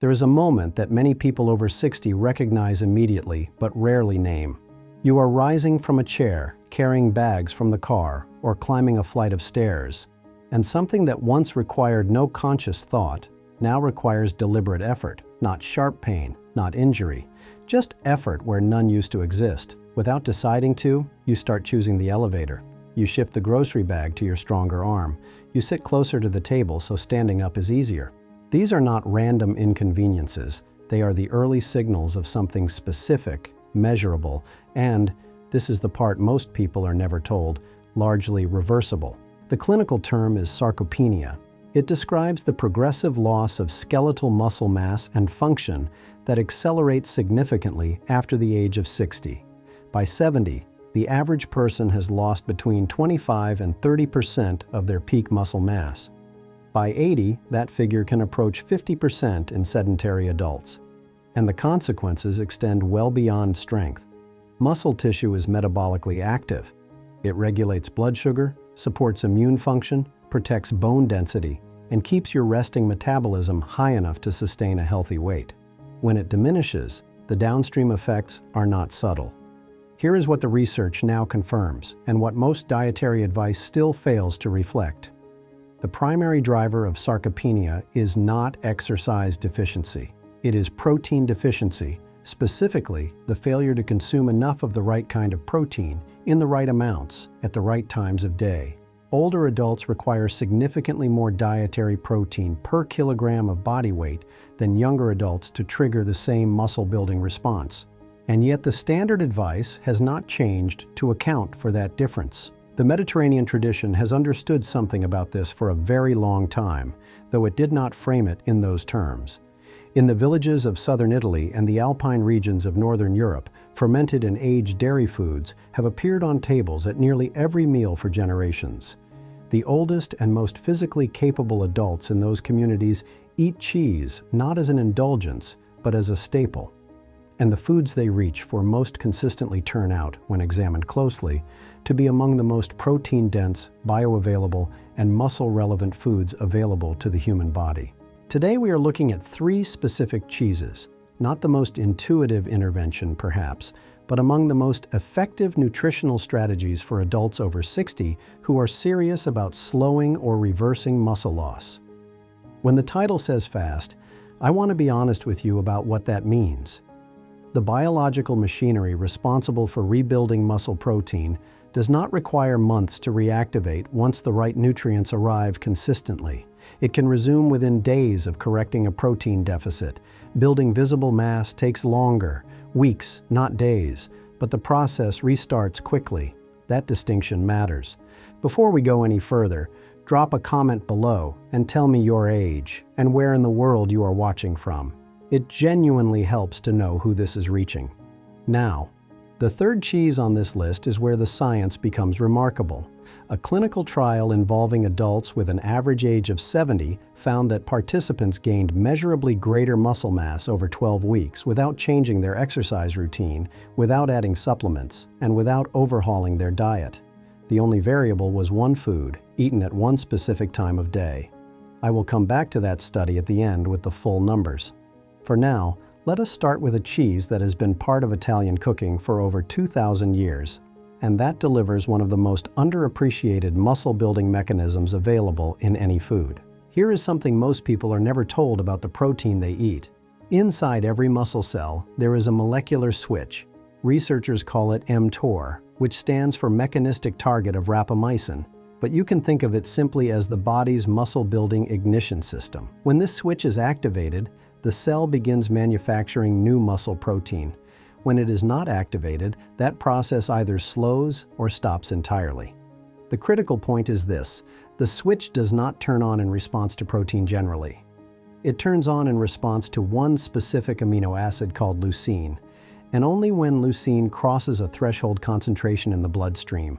There is a moment that many people over 60 recognize immediately but rarely name. You are rising from a chair, carrying bags from the car, or climbing a flight of stairs, and something that once required no conscious thought now requires deliberate effort, not sharp pain, not injury, just effort where none used to exist. Without deciding to, you start choosing the elevator. You shift the grocery bag to your stronger arm. You sit closer to the table so standing up is easier. These are not random inconveniences. They are the early signals of something specific, measurable, and, this is the part most people are never told, largely reversible. The clinical term is sarcopenia. It describes the progressive loss of skeletal muscle mass and function that accelerates significantly after the age of 60. By 70, the average person has lost between 25 and 30% of their peak muscle mass. By 80, that figure can approach 50% in sedentary adults. And the consequences extend well beyond strength. Muscle tissue is metabolically active. It regulates blood sugar, supports immune function, protects bone density, and keeps your resting metabolism high enough to sustain a healthy weight. When it diminishes, the downstream effects are not subtle. Here is what the research now confirms, and what most dietary advice still fails to reflect. The primary driver of sarcopenia is not exercise deficiency. It is protein deficiency, specifically the failure to consume enough of the right kind of protein in the right amounts at the right times of day. Older adults require significantly more dietary protein per kilogram of body weight than younger adults to trigger the same muscle-building response. And yet the standard advice has not changed to account for that difference. The Mediterranean tradition has understood something about this for a very long time, though it did not frame it in those terms. In the villages of southern Italy and the alpine regions of northern Europe, fermented and aged dairy foods have appeared on tables at nearly every meal for generations. The oldest and most physically capable adults in those communities eat cheese not as an indulgence, but as a staple. And the foods they reach for most consistently turn out, when examined closely, to be among the most protein-dense, bioavailable, and muscle-relevant foods available to the human body. Today we are looking at 3 specific cheeses, not the most intuitive intervention perhaps, but among the most effective nutritional strategies for adults over 60 who are serious about slowing or reversing muscle loss. When the title says fast, I want to be honest with you about what that means. The biological machinery responsible for rebuilding muscle protein does not require months to reactivate once the right nutrients arrive consistently. It can resume within days of correcting a protein deficit. Building visible mass takes longer, weeks, not days, but the process restarts quickly. That distinction matters. Before we go any further, drop a comment below and tell me your age and where in the world you are watching from. It genuinely helps to know who this is reaching. Now, the third cheese on this list is where the science becomes remarkable. A clinical trial involving adults with an average age of 70 found that participants gained measurably greater muscle mass over 12 weeks without changing their exercise routine, without adding supplements, and without overhauling their diet. The only variable was one food, eaten at one specific time of day. I will come back to that study at the end with the full numbers. For now, let us start with a cheese that has been part of Italian cooking for over 2,000 years, and that delivers one of the most underappreciated muscle-building mechanisms available in any food. Here is something most people are never told about the protein they eat. Inside every muscle cell, there is a molecular switch. Researchers call it mTOR, which stands for Mechanistic Target of Rapamycin, but you can think of it simply as the body's muscle-building ignition system. When this switch is activated, the cell begins manufacturing new muscle protein. When it is not activated, that process either slows or stops entirely. The critical point is this: the switch does not turn on in response to protein generally. It turns on in response to one specific amino acid called leucine, and only when leucine crosses a threshold concentration in the bloodstream.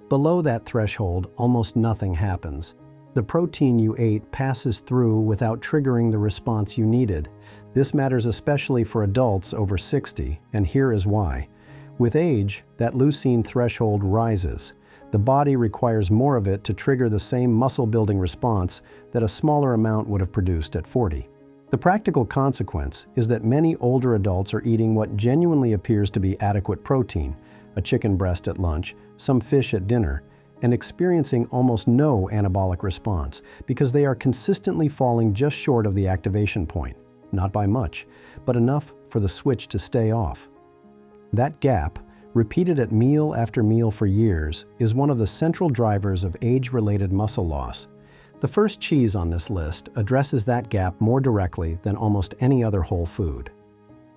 Below that threshold, almost nothing happens. The protein you ate passes through without triggering the response you needed. This matters especially for adults over 60, and here is why. With age, that leucine threshold rises. The body requires more of it to trigger the same muscle-building response that a smaller amount would have produced at 40. The practical consequence is that many older adults are eating what genuinely appears to be adequate protein, a chicken breast at lunch, some fish at dinner, and experiencing almost no anabolic response because they are consistently falling just short of the activation point, not by much, but enough for the switch to stay off. That gap, repeated at meal after meal for years, is one of the central drivers of age-related muscle loss. The first cheese on this list addresses that gap more directly than almost any other whole food.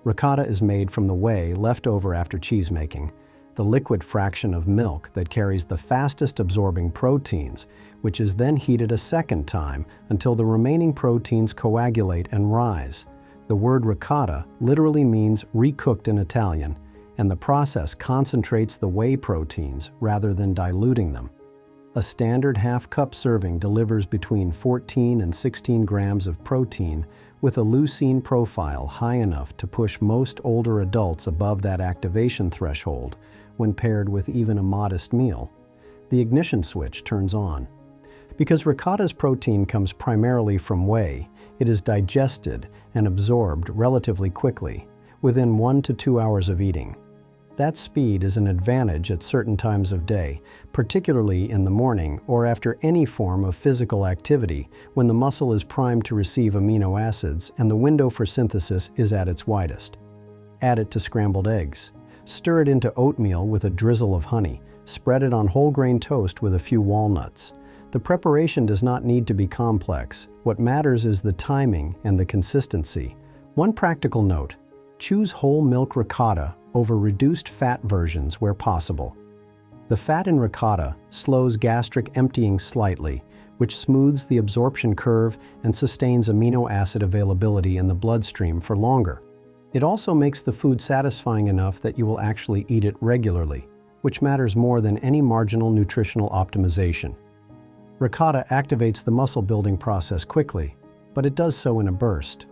Ricotta is made from the whey left over after cheese making, the liquid fraction of milk that carries the fastest absorbing proteins, which is then heated a second time until the remaining proteins coagulate and rise. The word ricotta literally means recooked in Italian, and the process concentrates the whey proteins rather than diluting them. A standard half-cup serving delivers between 14 and 16 grams of protein with a leucine profile high enough to push most older adults above that activation threshold when paired with even a modest meal. The ignition switch turns on. Because ricotta's protein comes primarily from whey, it is digested and absorbed relatively quickly, within 1 to 2 hours of eating. That speed is an advantage at certain times of day, particularly in the morning or after any form of physical activity when the muscle is primed to receive amino acids and the window for synthesis is at its widest. Add it to scrambled eggs. Stir it into oatmeal with a drizzle of honey. Spread it on whole grain toast with a few walnuts. The preparation does not need to be complex. What matters is the timing and the consistency. One practical note: choose whole milk ricotta over reduced fat versions where possible. The fat in ricotta slows gastric emptying slightly, which smooths the absorption curve and sustains amino acid availability in the bloodstream for longer. It also makes the food satisfying enough that you will actually eat it regularly, which matters more than any marginal nutritional optimization. Ricotta activates the muscle-building process quickly, but it does so in a burst.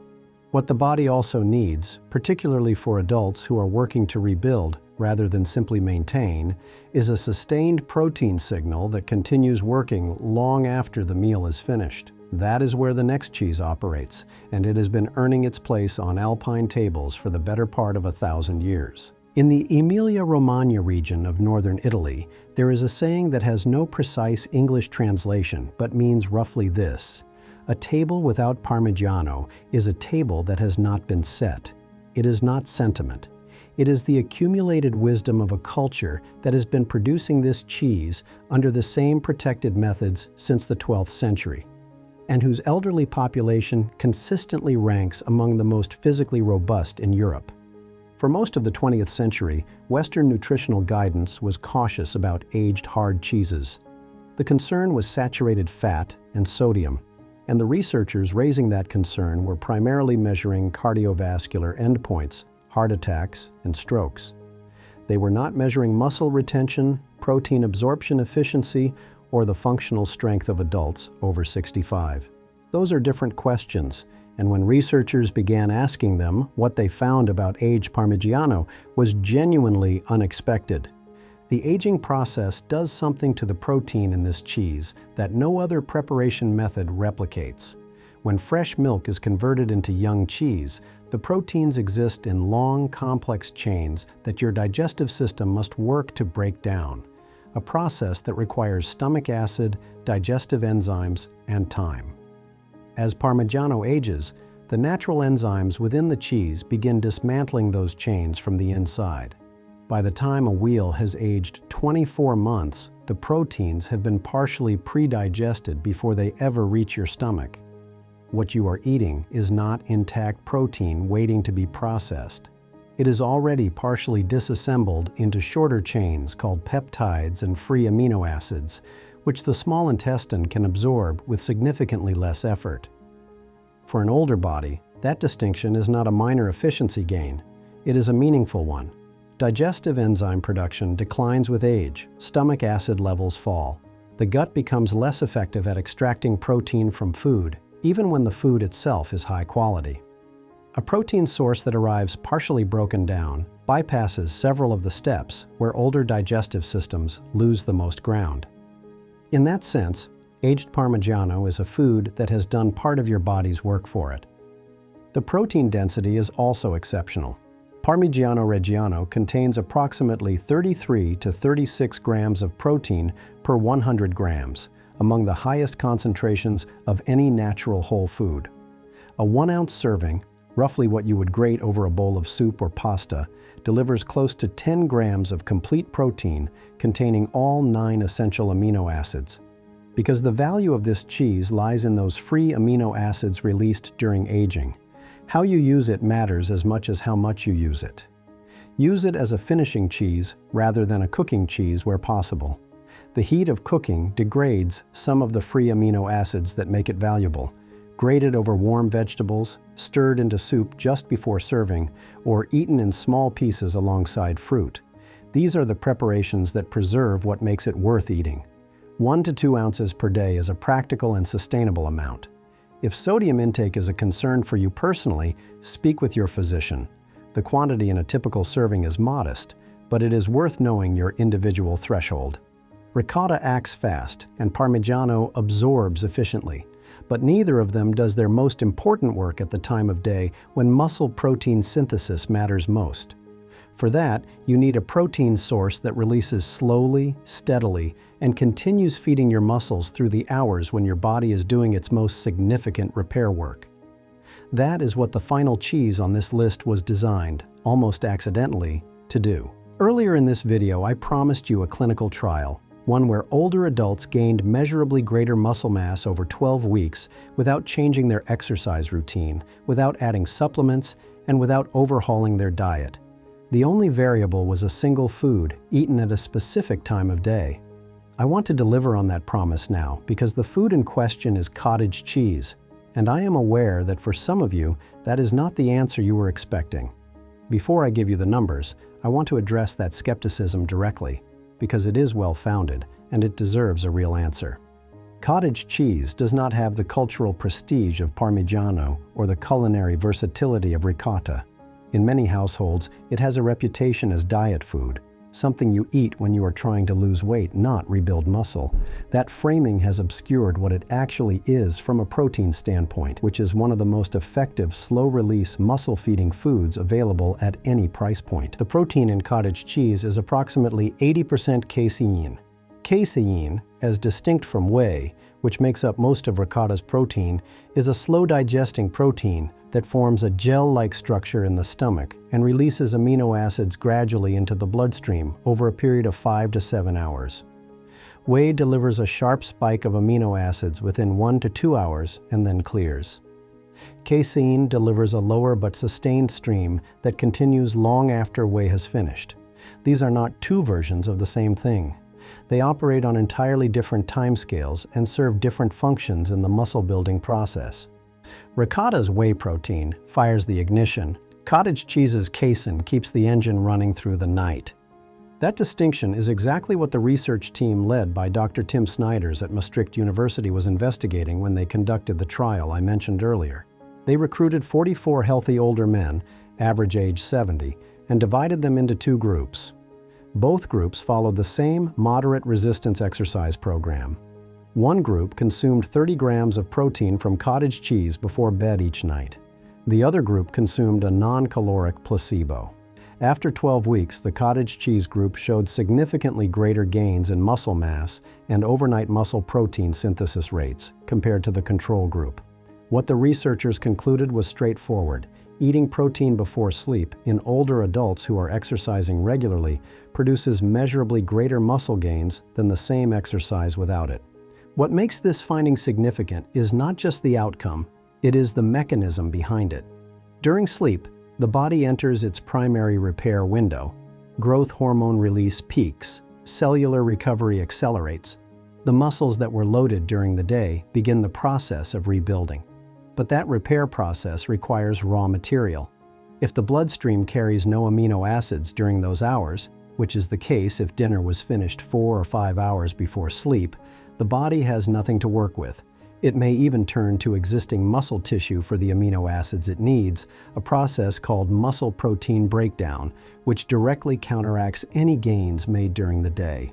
What the body also needs, particularly for adults who are working to rebuild rather than simply maintain, is a sustained protein signal that continues working long after the meal is finished. That is where the next cheese operates, and it has been earning its place on Alpine tables for the better part of 1,000 years. In the Emilia-Romagna region of northern Italy, there is a saying that has no precise English translation but means roughly this: a table without Parmigiano is a table that has not been set. It is not sentiment. It is the accumulated wisdom of a culture that has been producing this cheese under the same protected methods since the 12th century, and whose elderly population consistently ranks among the most physically robust in Europe. For most of the 20th century, Western nutritional guidance was cautious about aged hard cheeses. The concern was saturated fat and sodium, and the researchers raising that concern were primarily measuring cardiovascular endpoints, heart attacks, and strokes. They were not measuring muscle retention, protein absorption efficiency, or the functional strength of adults over 65. Those are different questions, and when researchers began asking them, what they found about aged Parmigiano was genuinely unexpected. The aging process does something to the protein in this cheese that no other preparation method replicates. When fresh milk is converted into young cheese, the proteins exist in long, complex chains that your digestive system must work to break down, a process that requires stomach acid, digestive enzymes, and time. As Parmigiano ages, the natural enzymes within the cheese begin dismantling those chains from the inside. By the time a wheel has aged 24 months, the proteins have been partially pre-digested before they ever reach your stomach. What you are eating is not intact protein waiting to be processed. It is already partially disassembled into shorter chains called peptides and free amino acids, which the small intestine can absorb with significantly less effort. For an older body, that distinction is not a minor efficiency gain. It is a meaningful one. Digestive enzyme production declines with age, stomach acid levels fall. The gut becomes less effective at extracting protein from food, even when the food itself is high quality. A protein source that arrives partially broken down bypasses several of the steps where older digestive systems lose the most ground. In that sense, aged Parmigiano is a food that has done part of your body's work for it. The protein density is also exceptional. Parmigiano Reggiano contains approximately 33 to 36 grams of protein per 100 grams, among the highest concentrations of any natural whole food. A 1-ounce serving, roughly what you would grate over a bowl of soup or pasta, delivers close to 10 grams of complete protein containing all 9 essential amino acids. Because the value of this cheese lies in those free amino acids released during aging, how you use it matters as much as how much you use it. Use it as a finishing cheese rather than a cooking cheese where possible. The heat of cooking degrades some of the free amino acids that make it valuable. Grated over warm vegetables, stirred into soup just before serving, or eaten in small pieces alongside fruit. These are the preparations that preserve what makes it worth eating. 1 to 2 ounces per day is a practical and sustainable amount. If sodium intake is a concern for you personally, speak with your physician. The quantity in a typical serving is modest, but it is worth knowing your individual threshold. Ricotta acts fast, and Parmigiano absorbs efficiently. But neither of them does their most important work at the time of day when muscle protein synthesis matters most. For that, you need a protein source that releases slowly, steadily, and continues feeding your muscles through the hours when your body is doing its most significant repair work. That is what the final cheese on this list was designed, almost accidentally, to do. Earlier in this video, I promised you a clinical trial, one where older adults gained measurably greater muscle mass over 12 weeks without changing their exercise routine, without adding supplements, and without overhauling their diet. The only variable was a single food, eaten at a specific time of day. I want to deliver on that promise now because the food in question is cottage cheese, and I am aware that for some of you, that is not the answer you were expecting. Before I give you the numbers, I want to address that skepticism directly, because it is well-founded and it deserves a real answer. Cottage cheese does not have the cultural prestige of Parmigiano or the culinary versatility of ricotta. In many households, it has a reputation as diet food, something you eat when you are trying to lose weight, not rebuild muscle. That framing has obscured what it actually is from a protein standpoint, which is one of the most effective slow-release muscle-feeding foods available at any price point. The protein in cottage cheese is approximately 80% casein. Casein, as distinct from whey, which makes up most of ricotta's protein, is a slow-digesting protein that forms a gel-like structure in the stomach and releases amino acids gradually into the bloodstream over a period of 5 to 7 hours. Whey delivers a sharp spike of amino acids within 1 to 2 hours and then clears. Casein delivers a lower but sustained stream that continues long after whey has finished. These are not two versions of the same thing. They operate on entirely different timescales and serve different functions in the muscle-building process. Ricotta's whey protein fires the ignition. Cottage cheese's casein keeps the engine running through the night. That distinction is exactly what the research team led by Dr. Tim Snyders at Maastricht University was investigating when they conducted the trial I mentioned earlier. They recruited 44 healthy older men, average age 70, and divided them into 2 groups. Both groups followed the same moderate resistance exercise program. One group consumed 30 grams of protein from cottage cheese before bed each night. The other group consumed a non-caloric placebo. After 12 weeks, the cottage cheese group showed significantly greater gains in muscle mass and overnight muscle protein synthesis rates compared to the control group. What the researchers concluded was straightforward. Eating protein before sleep in older adults who are exercising regularly produces measurably greater muscle gains than the same exercise without it. What makes this finding significant is not just the outcome, it is the mechanism behind it. During sleep, the body enters its primary repair window. Growth hormone release peaks, cellular recovery accelerates. The muscles that were loaded during the day begin the process of rebuilding. But that repair process requires raw material. If the bloodstream carries no amino acids during those hours, which is the case if dinner was finished 4 or 5 hours before sleep, the body has nothing to work with. It may even turn to existing muscle tissue for the amino acids it needs, a process called muscle protein breakdown, which directly counteracts any gains made during the day.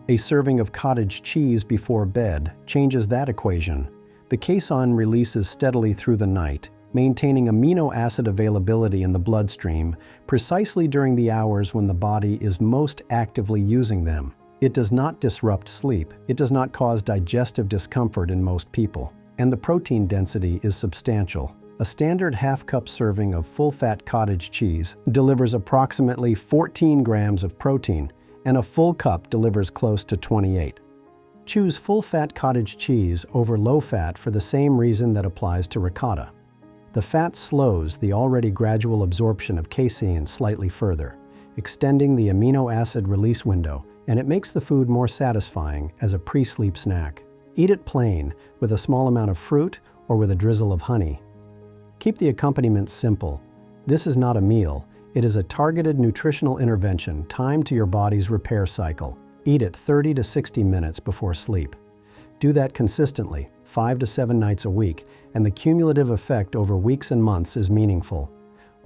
A serving of cottage cheese before bed changes that equation. The casein releases steadily through the night, maintaining amino acid availability in the bloodstream precisely during the hours when the body is most actively using them. It does not disrupt sleep, it does not cause digestive discomfort in most people, and the protein density is substantial. A standard half-cup serving of full-fat cottage cheese delivers approximately 14 grams of protein, and a full cup delivers close to 28. Choose full-fat cottage cheese over low-fat for the same reason that applies to ricotta. The fat slows the already gradual absorption of casein slightly further, extending the amino acid release window, and it makes the food more satisfying as a pre-sleep snack. Eat it plain, with a small amount of fruit or with a drizzle of honey. Keep the accompaniment simple. This is not a meal, it is a targeted nutritional intervention timed to your body's repair cycle. Eat it 30 to 60 minutes before sleep. Do that consistently, 5 to 7 nights a week, and the cumulative effect over weeks and months is meaningful.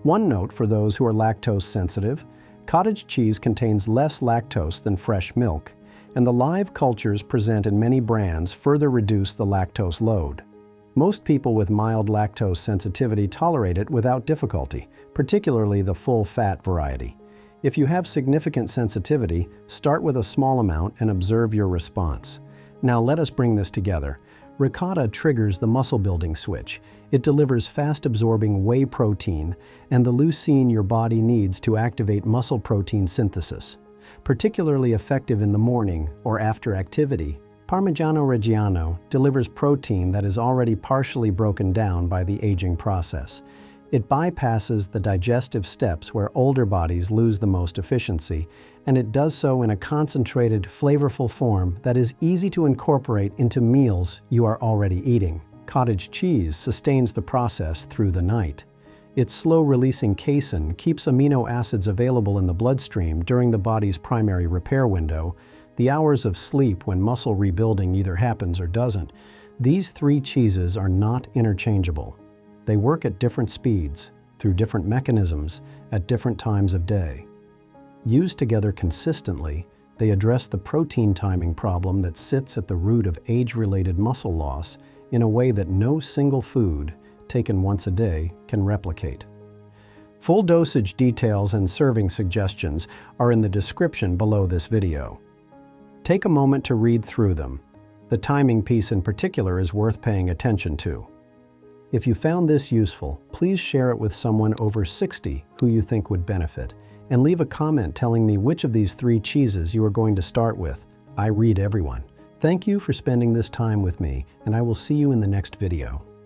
One note for those who are lactose sensitive: cottage cheese contains less lactose than fresh milk, and the live cultures present in many brands further reduce the lactose load. Most people with mild lactose sensitivity tolerate it without difficulty, particularly the full-fat variety. If you have significant sensitivity, start with a small amount and observe your response. Now let us bring this together. Ricotta triggers the muscle-building switch. It delivers fast-absorbing whey protein and the leucine your body needs to activate muscle protein synthesis. Particularly effective in the morning or after activity, Parmigiano Reggiano delivers protein that is already partially broken down by the aging process. It bypasses the digestive steps where older bodies lose the most efficiency, and it does so in a concentrated, flavorful form that is easy to incorporate into meals you are already eating. Cottage cheese sustains the process through the night. Its slow-releasing casein keeps amino acids available in the bloodstream during the body's primary repair window, the hours of sleep when muscle rebuilding either happens or doesn't. These three cheeses are not interchangeable. They work at different speeds, through different mechanisms, at different times of day. Used together consistently, they address the protein timing problem that sits at the root of age-related muscle loss in a way that no single food, taken once a day, can replicate. Full dosage details and serving suggestions are in the description below this video. Take a moment to read through them. The timing piece in particular is worth paying attention to. If you found this useful, please share it with someone over 60 who you think would benefit, and leave a comment telling me which of these three cheeses you are going to start with. I read everyone. Thank you for spending this time with me, and I will see you in the next video.